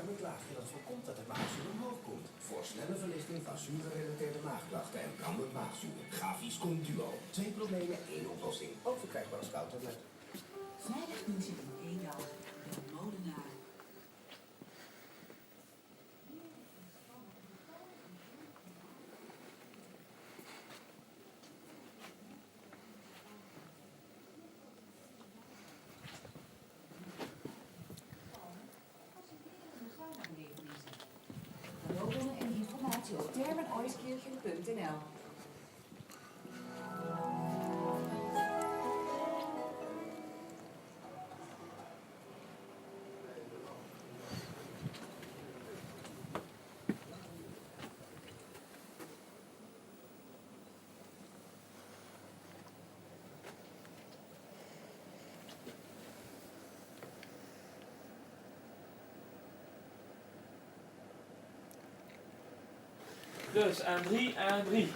zuurlaagje dat voorkomt dat de maagzuur omhoog komt. Voor snelle verlichting van zuurgerelateerde maagklachten en brandend maagzuur. Gaviscon Duo. 2 problemen, 1 oplossing. Ook verkrijgbaar als koudtablet. Vrijdag doen ze in 1 dag de molenaar. Cadeaubonnen en informatie op termenoiskirchen.nl. Dus aan 3, aan 3.